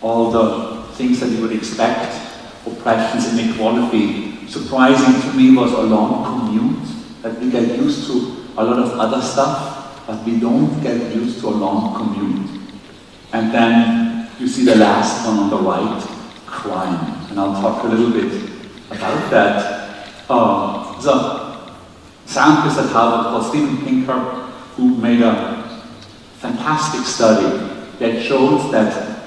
all the things that you would expect, oppressions, inequality. Surprising to me was a long commute, that we get used to a lot of other stuff, but we don't get used to a long commute. And then you see the last one on the right, crime. And I'll talk a little bit about that. There's a scientist at Harvard called Steven Pinker who made a fantastic study that shows that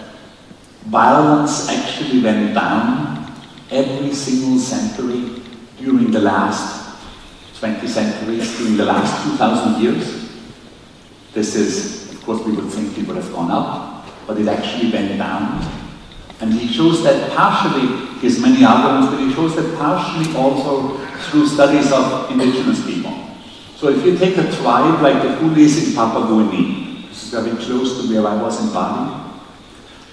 violence actually went down every single century during the last 20 centuries, during the last 2,000 years. This is, of course, we would think it would have gone up, but it actually went down. And he shows that partially, he has many arguments, but he shows that partially also through studies of indigenous people. So if you take a tribe like the Hulis in Papua New Guinea, this is very close to where I was in Bali,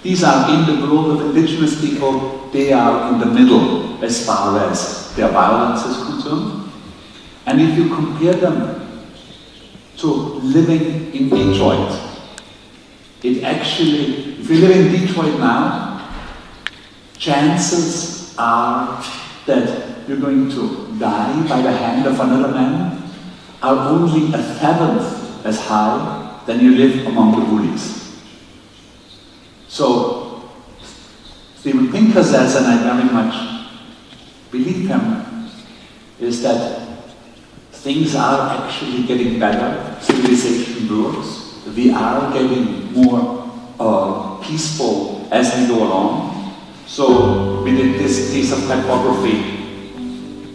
these are in the world of indigenous people, they are in the middle as far as their violence is concerned. And if you compare them to living in Detroit, it actually, if you live in Detroit now, chances are that you're going to die by the hand of another man are only 1/7 as high than you live among the Hulis. So, Steven Pinker says, and I very much believe him, is that things are actually getting better, civilization works, we are getting more peaceful as we go along. So we did this piece of typography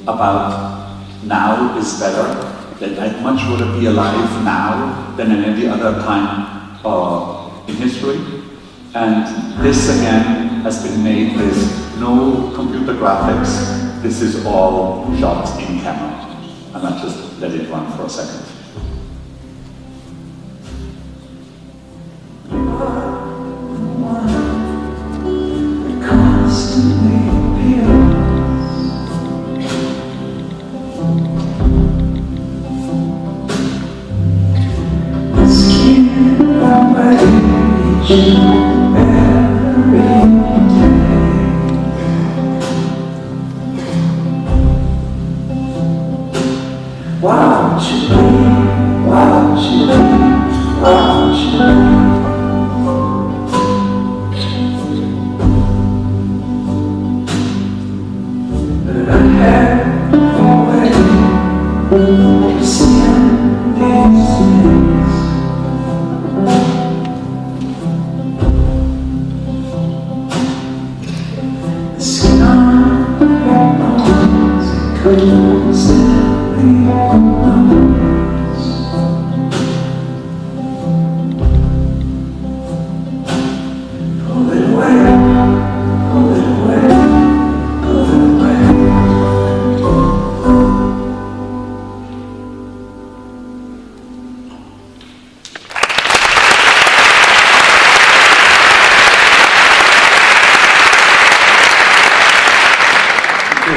about now is better, that I'd much rather be alive now than at any other time in history. And this again has been made with no computer graphics. This is all shot in camera. And I'll just let it run for a second.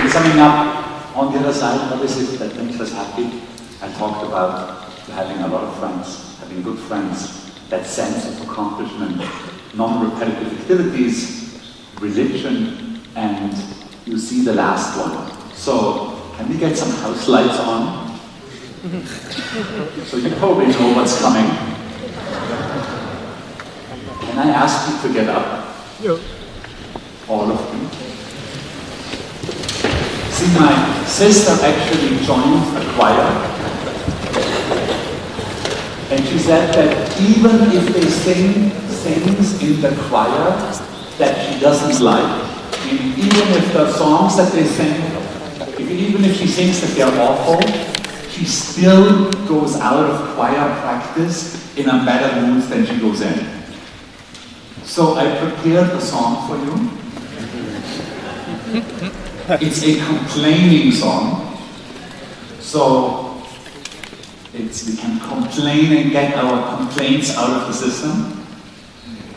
Summing up, on the other side, what is it that makes us happy? I talked about having a lot of friends, having good friends, that sense of accomplishment, non-repetitive activities, religion, and you see the last one. So, can we get some house lights on? So you probably know what's coming. Can I ask you to get up? Yeah. All of you. See, my sister actually joined a choir, and she said that even if they sing things in the choir that she doesn't like, even if the songs that they sing, even if she thinks that they're awful, she still goes out of choir practice in a better mood than she goes in. So I prepared a song for you. It's a complaining song, so we can complain and get our complaints out of the system.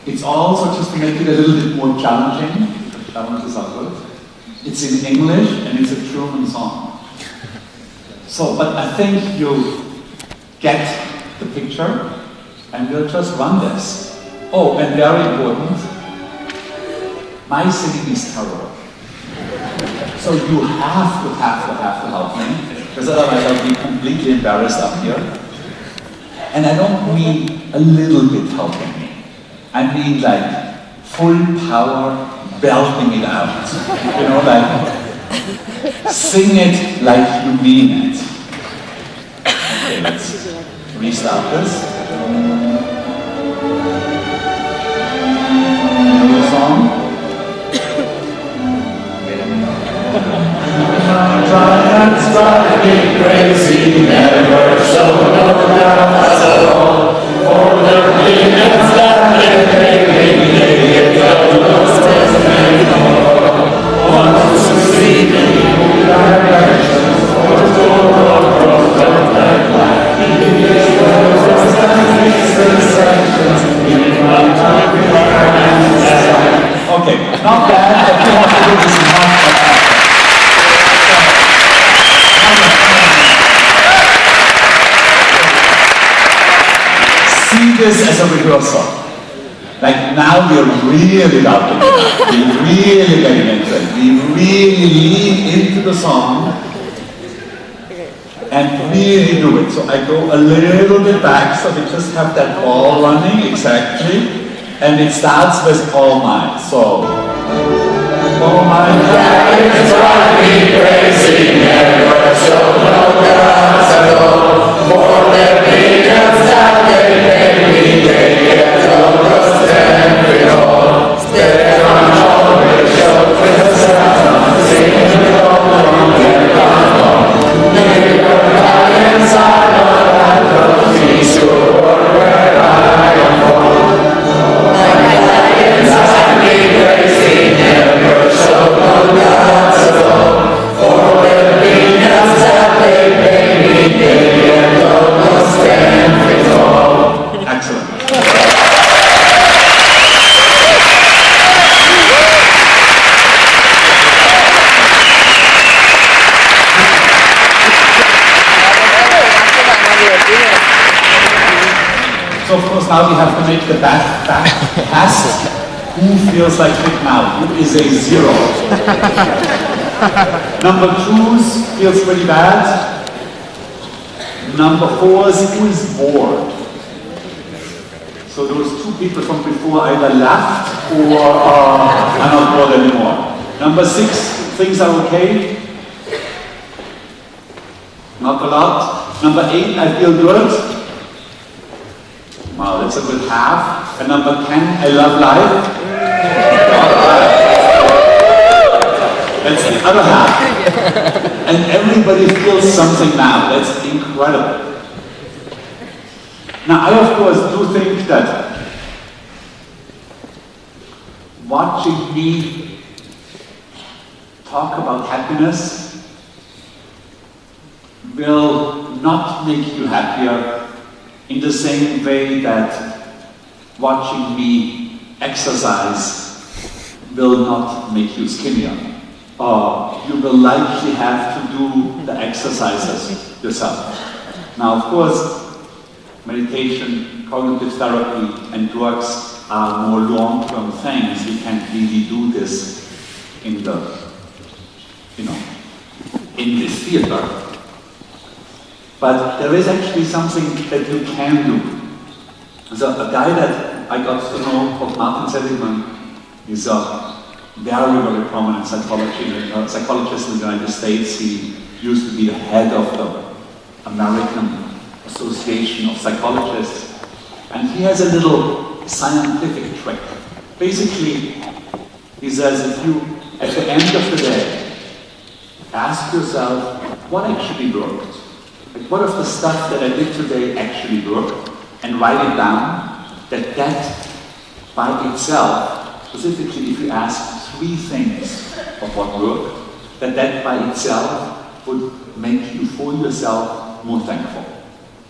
It's also just to make it a little bit more challenging. Challenges are good. It's in English and it's a German song. So, but I think you get the picture, and we'll just run this. Oh, and very important, my singing is terrible. So you have to help me, because otherwise I'll be completely embarrassed up here. And I don't mean a little bit helping me. I mean like full power, belting it out. You know, like sing it like you mean it. Okay, let's restart this. Another song. Giants drive me crazy, never show no doubt at all. For their demons that they get lost anymore. Want to see me in directions, for to walk across the black line. Okay, not bad, but you have to do this in one. See this as a rehearsal. Like now we're really out of it. We're really getting into it. We really lean into the song and really do it. So I go a little bit back so we just have that ball running, exactly. And it starts with all mine. So, all mine giants drive me crazy, never show no guts at all. For their biggest that they pay me, they get over stand all. Stefan always shows himself, singing the old and on. Neighbor giants are not that close, he's sure where I am from. So of course now we have to make the back pass. Who feels like it now? Who is a 0? Number 2s feels pretty bad. Number 4s, who is bored? So those 2 people from before either laughed or are not bored anymore. Number 6, things are okay. Not a lot. Number 8, I feel good. Wow, that's a good half. And number 10, I love life. That's the other half. And everybody feels something now. That's incredible. Now, I of course do think that watching me talk about happiness will not make you happier in the same way that watching me exercise will not make you skinnier. Or you will likely have to do the exercises yourself. Now, of course, meditation, cognitive therapy, and drugs are more long-term things. We can't really do this in the, in this theater. But there is actually something that you can do. So a guy that I got to know called Martin Seligman is a very, very prominent psychologist in the United States. He used to be the head of the American Association of Psychologists. And he has a little scientific trick. Basically, he says if you, at the end of the day, ask yourself, what actually worked? Like, what of the stuff that I did today actually worked? And write it down, that by itself, specifically if you ask 3 things of what worked, that by itself would make you for yourself more thankful.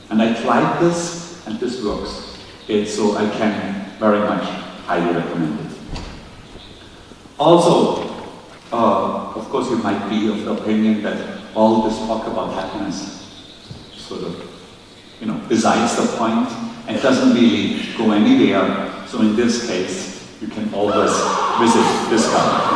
And I tried this, and this works. So I can very much highly recommend it. Also, of course you might be of the opinion that all this talk about happiness sort of, besides the point and doesn't really go anywhere. So in this case, you can always visit this guy.